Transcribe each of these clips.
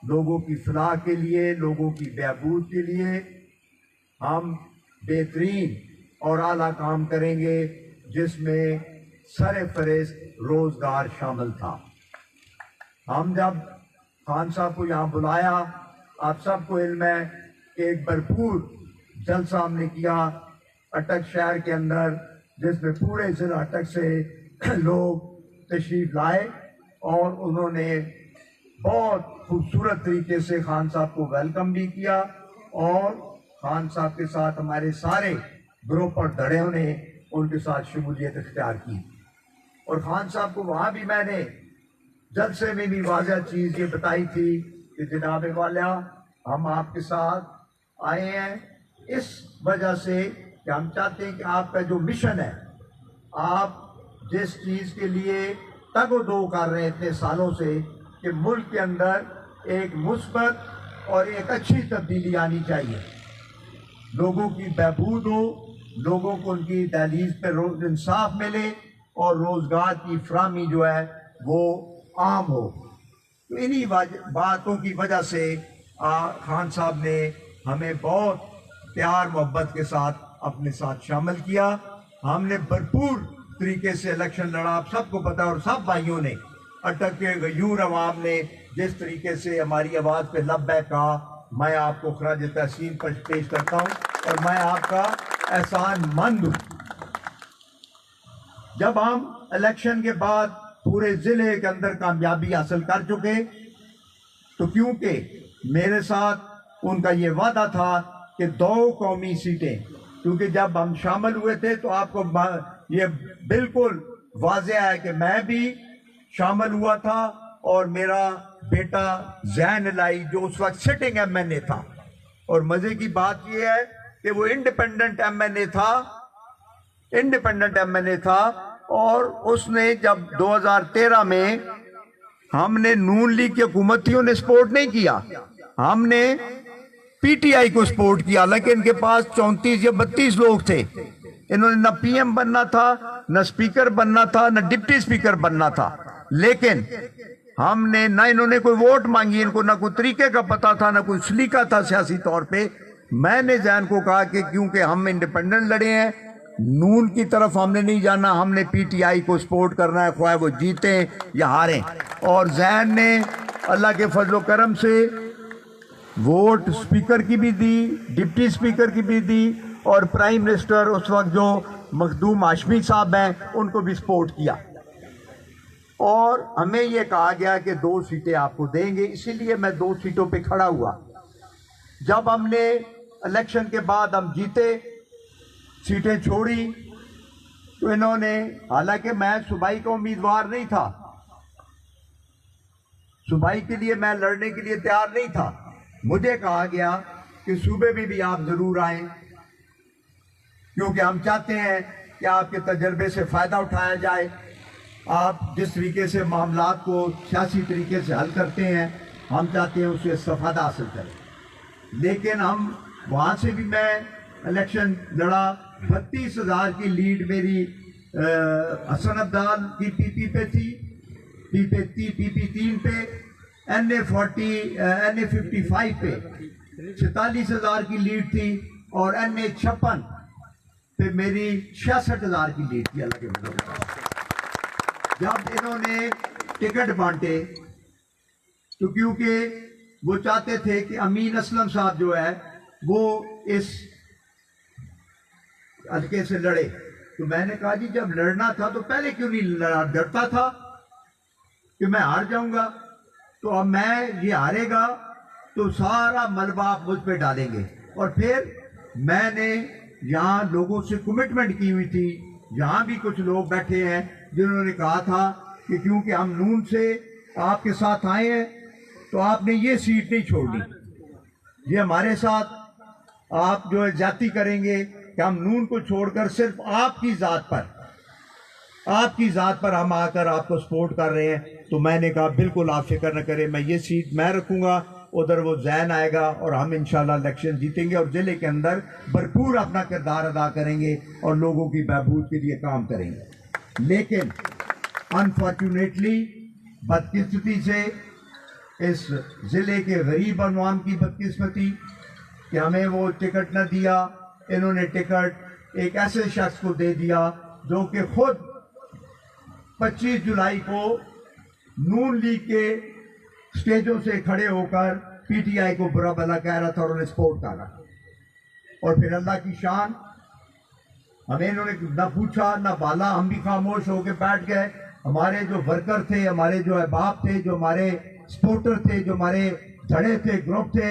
لوگوں کی فلاح کے لیے، لوگوں کی بہبود کے لیے ہم بہترین اور اعلیٰ کام کریں گے، جس میں سر فہرست روزگار شامل تھا۔ ہم جب خان صاحب کو یہاں بلایا، آپ سب کو علم ہے کہ ایک بھرپور جلسہ ہم نے کیا اٹک شہر کے اندر، جس میں پورے ضلع اٹک سے لوگ تشریف لائے اور انہوں نے بہت خوبصورت طریقے سے خان صاحب کو ویلکم بھی کیا، اور خان صاحب کے ساتھ ہمارے سارے گروپ اور دھڑوں نے ان کے ساتھ شمولیت اختیار کی۔ اور خان صاحب کو وہاں بھی میں نے جلسے میں بھی واضح چیز یہ بتائی تھی کہ جناب والا، ہم آپ کے ساتھ آئے ہیں اس وجہ سے کہ ہم چاہتے ہیں کہ آپ کا جو مشن ہے، آپ جس چیز کے لیے تگ و دو کر رہے اتنے سالوں سے کہ ملک کے اندر ایک مثبت اور ایک اچھی تبدیلی آنی چاہیے، لوگوں کی بہبود ہو، لوگوں کو ان کی دہلیز پہ انصاف ملے اور روزگار کی فراہمی جو ہے وہ عام ہو۔ تو انہی باتوں کی وجہ سے خان صاحب نے ہمیں بہت پیار محبت کے ساتھ اپنے ساتھ شامل کیا۔ ہم نے بھرپور طریقے سے الیکشن لڑا، آپ سب کو پتا، اور سب بھائیوں نے، اٹک کے غیور عوام نے جس طریقے سے ہماری آواز پہ لبیک کہا، میں آپ کو خراج تحسین پیش کرتا ہوں اور میں آپ کا احسان مند ہوں۔ جب ہم الیکشن کے بعد پورے ضلع کے اندر کامیابی حاصل کر چکے، تو کیونکہ میرے ساتھ ان کا یہ وعدہ تھا کہ 2 قومی سیٹیں، کیونکہ جب ہم شامل ہوئے تھے تو آپ کو یہ بالکل واضح ہے کہ میں بھی شامل ہوا تھا اور میرا بیٹا زین الہی جو اس وقت سٹنگ ایم این اے تھا، اور مزے کی بات یہ ہے کہ وہ انڈیپینڈنٹ ایم این اے تھا، اور اس نے جب 2013 میں ہم نے نون لیگ کی حکومت تھی، انہیں سپورٹ نہیں کیا، ہم نے پی ٹی آئی کو سپورٹ کیا، حالانکہ ان کے پاس 34 یا 32 لوگ تھے، انہوں نے نہ پی ایم بننا تھا، نہ سپیکر بننا تھا، نہ ڈپٹی سپیکر بننا تھا، لیکن ہم نے نہ انہوں نے کوئی ووٹ مانگی، ان کو نہ کوئی طریقے کا پتا تھا، نہ کوئی سلیقہ تھا سیاسی طور پہ۔ میں نے زین کو کہا کہ کیونکہ ہم انڈیپینڈنٹ لڑے ہیں، نون کی طرف ہم نے نہیں جانا، ہم نے پی ٹی آئی کو سپورٹ کرنا ہے، خواہ وہ جیتیں یا ہاریں۔ اور زین نے اللہ کے فضل و کرم سے ووٹ سپیکر کی بھی دی، ڈپٹی سپیکر کی بھی دی، اور پرائم منسٹر اس وقت جو مخدوم ہاشمی صاحب ہیں ان کو بھی سپورٹ کیا، اور ہمیں یہ کہا گیا کہ 2 سیٹیں آپ کو دیں گے، اسی لیے میں 2 سیٹوں پہ کھڑا ہوا۔ جب ہم نے الیکشن کے بعد ہم جیتے، سیٹیں چھوڑی، تو انہوں نے، حالانکہ میں صوبائی کا امیدوار نہیں تھا، صوبائی کے لیے میں لڑنے کے لیے تیار نہیں تھا، مجھے کہا گیا کہ صوبے میں بھی آپ ضرور آئیں، کیونکہ ہم چاہتے ہیں کہ آپ کے تجربے سے فائدہ اٹھایا جائے، آپ جس طریقے سے معاملات کو سیاسی طریقے سے حل کرتے ہیں، ہم چاہتے ہیں اس سے استفادہ حاصل کریں۔ لیکن ہم وہاں سے بھی میں الیکشن لڑا، 32,000 کی لیڈ میری حسن عبدال کی پی پی پہ تھی، پی پی 3 پہ، این اے 55 پہ 46,000 کی لیڈ تھی، اور این اے 56 پہ میری 66,000 کی لیڈ تھی، اللہ کے فضل سے۔ جب انہوں نے ٹکٹ بانٹے تو کیونکہ وہ چاہتے تھے کہ امین اسلم صاحب جو ہے وہ اس حلقے سے لڑے، تو میں نے کہا جی جب لڑنا تھا تو پہلے کیوں نہیں لڑا، ڈرتا تھا کہ میں ہار جاؤں گا، تو اب میں یہ ہارے گا تو سارا ملبہ آپ مجھ پہ ڈالیں گے۔ اور پھر میں نے یہاں لوگوں سے کمٹمنٹ کی ہوئی تھی، یہاں بھی کچھ لوگ بیٹھے ہیں جنہوں نے کہا تھا کہ کیونکہ ہم نون سے آپ کے ساتھ آئے ہیں تو آپ نے یہ سیٹ نہیں چھوڑنی، یہ ہمارے ساتھ آپ جو ہے زیادتی کریں گے کہ ہم نون کو چھوڑ کر صرف آپ کی ذات پر ہم آ کر آپ کو سپورٹ کر رہے ہیں۔ تو میں نے کہا بالکل آپ فکر نہ کریں، میں یہ سیٹ میں رکھوں گا، ادھر وہ زین آئے گا اور ہم انشاءاللہ الیکشن جیتیں گے اور ضلع کے اندر بھرپور اپنا کردار ادا کریں گے اور لوگوں کی بہبود کے لیے کام کریں گے۔ لیکن انفارچونیٹلی، بدقسمتی سے اس ضلع کے غریب عوام کی بدقسمتی کہ ہمیں وہ ٹکٹ نہ دیا. انہوں نے ٹکٹ ایک ایسے شخص کو دے دیا جو کہ خود 25 جولائی کو نون لیگ کے سٹیجوں سے کھڑے ہو کر پی ٹی آئی کو برا بھلا کہہ رہا تھا اور انہیں سپورٹ کر رہا تھا. اور پھر اللہ کی شان، ہمیں انہوں نے نہ پوچھا نہ بالا، ہم بھی خاموش ہو کے بیٹھ گئے. ہمارے جو ورکر تھے، ہمارے جو احباب تھے، جو ہمارے سپورٹر تھے، جو ہمارے دھڑے تھے، گروپ تھے،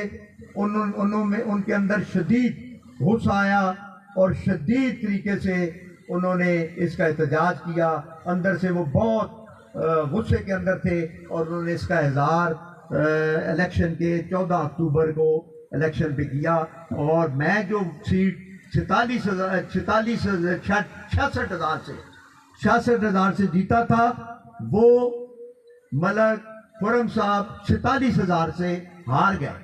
انہوں میں ان کے اندر شدید غصہ آیا اور شدید طریقے سے انہوں نے اس کا احتجاج کیا. اندر سے وہ بہت غصے کے اندر تھے اور انہوں نے اس کا اظہار الیکشن کے 14 اکتوبر کو الیکشن پہ کیا. اور میں جو سیٹ 66,000 سے جیتا تھا، وہ ملک خرم صاحب 46,000 سے ہار گئے.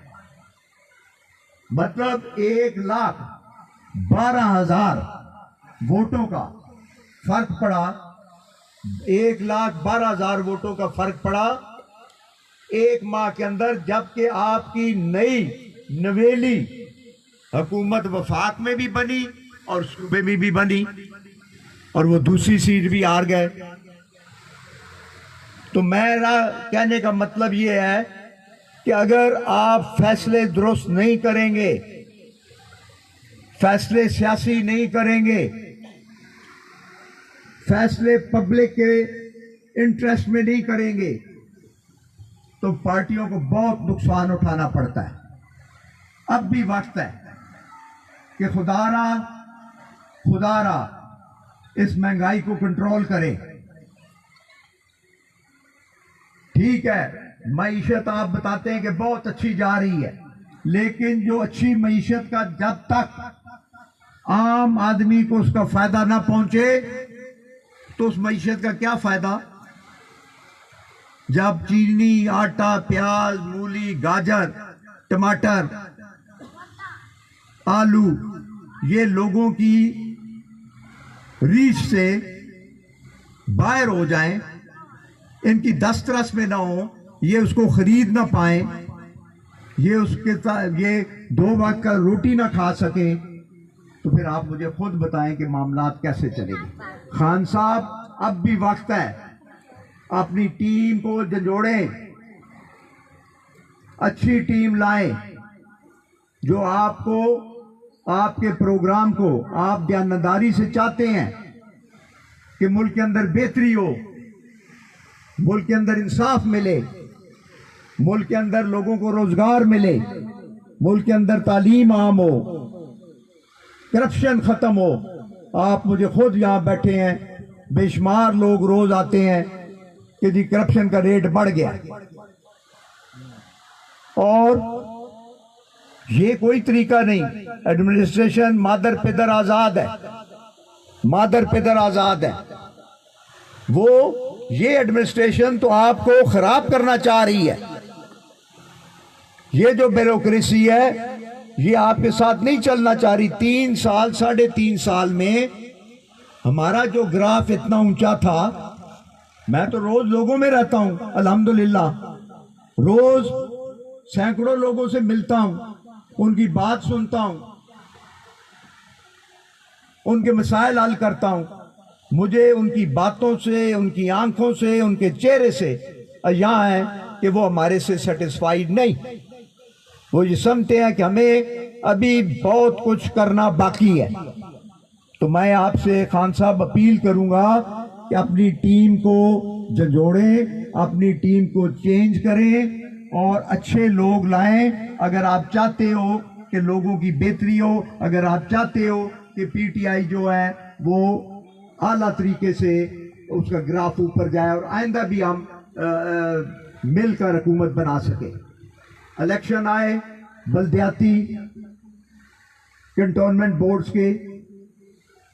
مطلب 1,12,000 ووٹوں کا فرق پڑا. 1,12,000 ووٹوں کا فرق پڑا ایک ماہ کے اندر، جبکہ آپ کی نئی نویلی حکومت وفاق میں بھی بنی اور صوبے میں بھی بنی اور وہ دوسری سیٹ بھی ہار گئے. تو میرا کہنے کا مطلب یہ ہے کہ اگر آپ فیصلے درست نہیں کریں گے، فیصلے سیاسی نہیں کریں گے، فیصلے پبلک کے انٹرسٹ میں نہیں کریں گے، تو پارٹیوں کو بہت نقصان اٹھانا پڑتا ہے. اب بھی وقت ہے کہ خدا را اس مہنگائی کو کنٹرول کرے. ٹھیک ہے، معیشت آپ بتاتے ہیں کہ بہت اچھی جا رہی ہے، لیکن جو اچھی معیشت کا جب تک عام آدمی کو اس کا فائدہ نہ پہنچے تو اس معیشت کا کیا فائدہ؟ جب چینی، آٹا، پیاز، مولی، گاجر، ٹماٹر، آلو یہ لوگوں کی ریچ سے باہر ہو جائیں، ان کی دسترس میں نہ ہوں، یہ اس کو خرید نہ پائیں، یہ 2 وقت کا روٹی نہ کھا سکیں، تو پھر آپ مجھے خود بتائیں کہ معاملات کیسے چلیں گے. خان صاحب اب بھی وقت ہے، اپنی ٹیم کو جھنجھوڑیں، اچھی ٹیم لائیں جو آپ کو، آپ کے پروگرام کو آپ دیانتداری سے چاہتے ہیں کہ ملک کے اندر بہتری ہو، ملک کے اندر انصاف ملے، ملک کے اندر لوگوں کو روزگار ملے، ملک کے اندر تعلیم عام ہو، کرپشن ختم ہو. آپ مجھے خود یہاں بیٹھے ہیں، بے شمار لوگ روز آتے ہیں کہ جی کرپشن کا ریٹ بڑھ گیا، اور یہ کوئی طریقہ نہیں. ایڈمنسٹریشن مادر پدر آزاد ہے، مادر پدر آزاد ہے. وہ یہ ایڈمنسٹریشن تو آپ کو خراب کرنا چاہ رہی ہے. یہ جو بیوروکریسی ہے یہ آپ کے ساتھ نہیں چلنا چاہ رہی. 3 سال 3.5 سال میں ہمارا جو گراف اتنا اونچا تھا، میں تو روز لوگوں میں رہتا ہوں، الحمدللہ روز سینکڑوں لوگوں سے ملتا ہوں، ان کی بات سنتا ہوں، ان کے مسائل حل کرتا ہوں. مجھے ان کی باتوں سے، ان کی آنکھوں سے، ان کے چہرے سے یہاں ہے کہ وہ ہمارے سے سیٹسفائیڈ نہیں. وہ یہ سمجھتے ہیں کہ ہمیں ابھی بہت کچھ کرنا باقی ہے. تو میں آپ سے خان صاحب اپیل کروں گا کہ اپنی ٹیم کو جھنجھوڑیں، اپنی ٹیم کو چینج کریں اور اچھے لوگ لائیں. اگر آپ چاہتے ہو کہ لوگوں کی بہتری ہو، اگر آپ چاہتے ہو کہ پی ٹی آئی جو ہے وہ اعلیٰ طریقے سے اس کا گراف اوپر جائے اور آئندہ بھی ہم مل کر حکومت بنا سکیں. الیکشن آئے بلدیاتی کنٹونمنٹ بورڈز کے،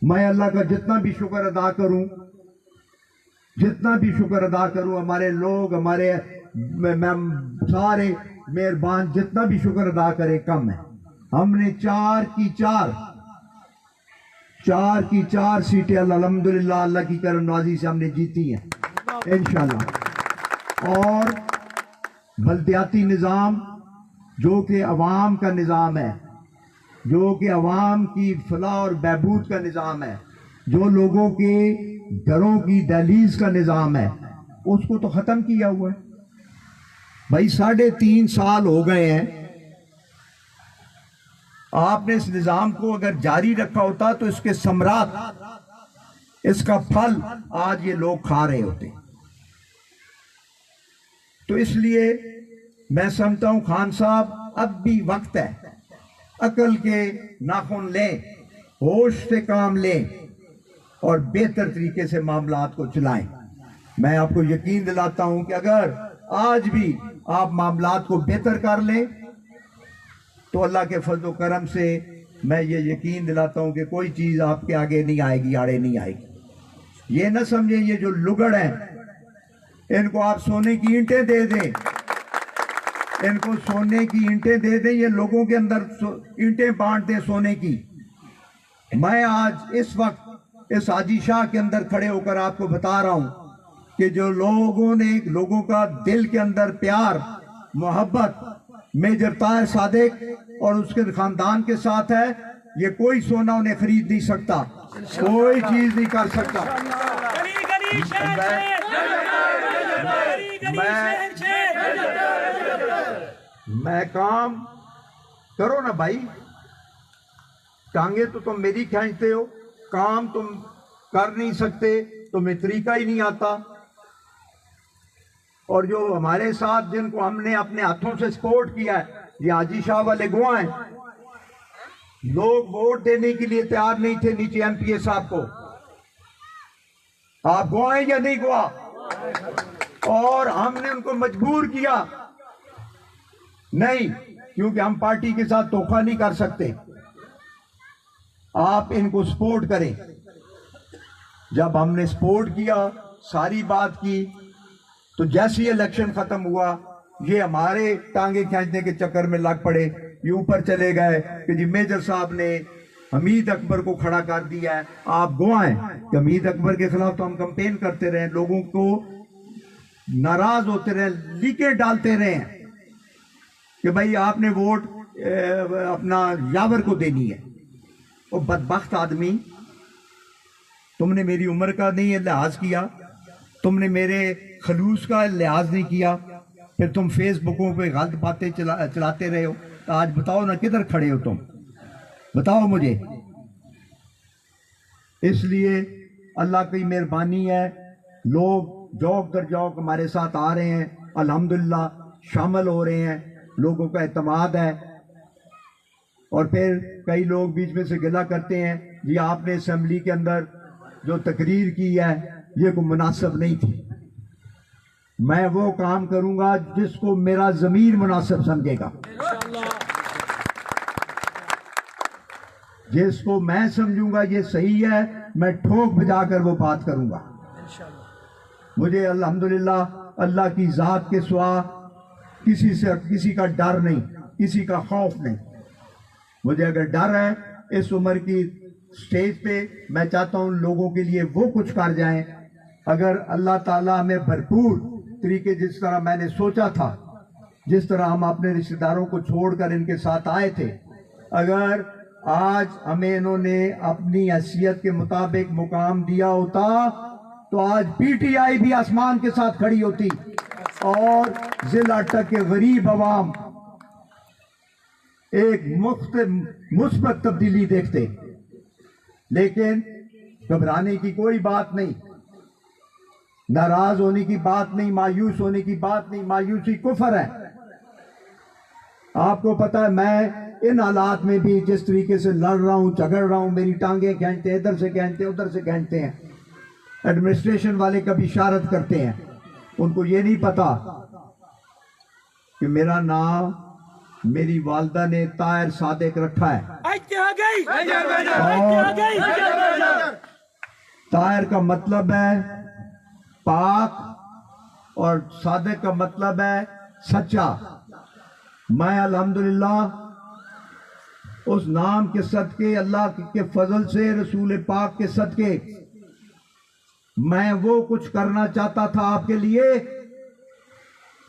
میں اللہ کا جتنا بھی شکر ادا کروں، ہمارے لوگ، ہمارے سارے مہربان جتنا بھی شکر ادا کرے کم ہے. ہم نے 4 کی 4 سیٹیں الحمدللہ اللہ کی کرم نوازی سے ہم نے جیتی ہیں انشاءاللہ. اور بلدیاتی نظام جو کہ عوام کا نظام ہے، جو کہ عوام کی فلاح اور بہبود کا نظام ہے، جو لوگوں کے گھروں کی دہلیز کا نظام ہے، اس کو تو ختم کیا ہوا ہے۔ بھائی 3.5 سال ہو گئے ہیں، آپ نے اس نظام کو اگر جاری رکھا ہوتا تو اس کے ثمرات، اس کا پھل آج یہ لوگ کھا رہے ہوتے۔ تو اس لیے میں سمجھتا ہوں خان صاحب اب بھی وقت ہے، عقل کے ناخن لیں، ہوش سے کام لیں اور بہتر طریقے سے معاملات کو چلائیں۔ میں آپ کو یقین دلاتا ہوں کہ اگر آج بھی آپ معاملات کو بہتر کر لیں تو اللہ کے فضل و کرم سے میں یہ یقین دلاتا ہوں کہ کوئی چیز آپ کے آگے نہیں آئے گی، آڑے نہیں آئے گی۔ یہ نہ سمجھیں یہ جو لگڑ ہیں ان کو آپ سونے کی اینٹیں دے دیں، ان کو سونے کی اینٹیں دے دیں، یہ لوگوں کے اندر اینٹیں بانٹ دیں سونے کی۔ میں آج اس وقت اس حاجی شاہ کے اندر کھڑے ہو کر آپ کو بتا رہا ہوں کہ جو لوگوں کا دل کے اندر پیار محبت میجر طاہر صادق اور اس کے خاندان کے ساتھ ہے، یہ کوئی سونا انہیں خرید نہیں سکتا، کوئی چیز نہیں کر سکتا۔ میں کام کرو نا بھائی، ٹانگیں تو تم میری کھینچتے ہو، کام تم کر نہیں سکتے، تمہیں طریقہ ہی نہیں آتا۔ اور جو ہمارے ساتھ جن کو ہم نے اپنے ہاتھوں سے سپورٹ کیا ہے، یہ حاجی شاہ والے گواہ ہیں، لوگ ووٹ دینے کے لیے تیار نہیں تھے نیچے ایم پی اے صاحب کو۔ آپ گواہ ہیں یا نہیں گواہ؟ اور ہم نے ان کو مجبور کیا نہیں، کیونکہ ہم پارٹی کے ساتھ دھوکہ نہیں کر سکتے۔ آپ ان کو سپورٹ کریں۔ جب ہم نے سپورٹ کیا، ساری بات کی، تو جیسے الیکشن ختم ہوا یہ ہمارے ٹانگیں کھینچنے کے چکر میں لگ پڑے، یہ اوپر چلے گئے کہ جی میجر صاحب نے حمید اکبر کو کھڑا کر دیا ہے۔ آپ گواہ ہیں کہ حمید اکبر کے خلاف تو ہم کمپین کرتے رہے، لوگوں کو ناراض ہوتے رہے، لیکیں ڈالتے رہے ہیں کہ بھائی آپ نے ووٹ اپنا یاور کو دینی ہے۔ وہ بدبخت آدمی، تم نے میری عمر کا نہیں لحاظ کیا، تم نے میرے خلوص کا لحاظ نہیں کیا، پھر تم فیس بکوں پہ غلط باتیں چلاتے رہے ہو۔ تو آج بتاؤ نا کدھر کھڑے ہو تم، بتاؤ مجھے۔ اس لیے اللہ کی مہربانی ہے، لوگ جوک در جوک ہمارے ساتھ آ رہے ہیں، الحمدللہ شامل ہو رہے ہیں، لوگوں کا اعتماد ہے۔ اور پھر کئی لوگ بیچ میں سے گلہ کرتے ہیں جی آپ نے اسمبلی کے اندر جو تقریر کی ہے یہ کوئی مناسب نہیں تھی۔ میں وہ کام کروں گا جس کو میرا ضمیر مناسب سمجھے گا، جس کو میں سمجھوں گا یہ صحیح ہے، میں ٹھوک بجا کر وہ بات کروں گا۔ مجھے الحمدللہ اللہ کی ذات کے سوا کسی کا ڈر نہیں، کسی کا خوف نہیں۔ مجھے اگر ڈر ہے اس عمر کی سٹیج پہ، میں چاہتا ہوں لوگوں کے لیے وہ کچھ کر جائیں۔ اگر اللہ تعالیٰ ہمیں بھرپور طریقے، جس طرح میں نے سوچا تھا، جس طرح ہم اپنے رشتہ داروں کو چھوڑ کر ان کے ساتھ آئے تھے، اگر آج ہمیں انہوں نے اپنی حیثیت کے مطابق مقام دیا ہوتا تو آج پی ٹی آئی بھی آسمان کے ساتھ کھڑی ہوتی اور ضلع تک کے غریب عوام ایک مثبت تبدیلی دیکھتے۔ لیکن گھبرانے کی کوئی بات نہیں، ناراض ہونے کی بات نہیں، مایوس ہونے کی بات نہیں، مایوسی کفر ہے۔ آپ کو پتہ ہے میں ان حالات میں بھی جس طریقے سے لڑ رہا ہوں، جھگڑ رہا ہوں، میری ٹانگیں کھینچتے ہیں، ادھر سے کھینچتے ہیں، ادھر سے کھینچتے ہیں، ایڈمنسٹریشن والے کبھی اشارت کرتے ہیں، ان کو یہ نہیں پتا کہ میرا نام میری والدہ نے طاہر صادق رکھا ہے۔ طاہر کا مطلب ہے پاک اور صادق کا مطلب ہے سچا۔ میں الحمدللہ اس نام کے صدقے، اللہ کے فضل سے، رسول پاک کے صدقے، میں وہ کچھ کرنا چاہتا تھا آپ کے لیے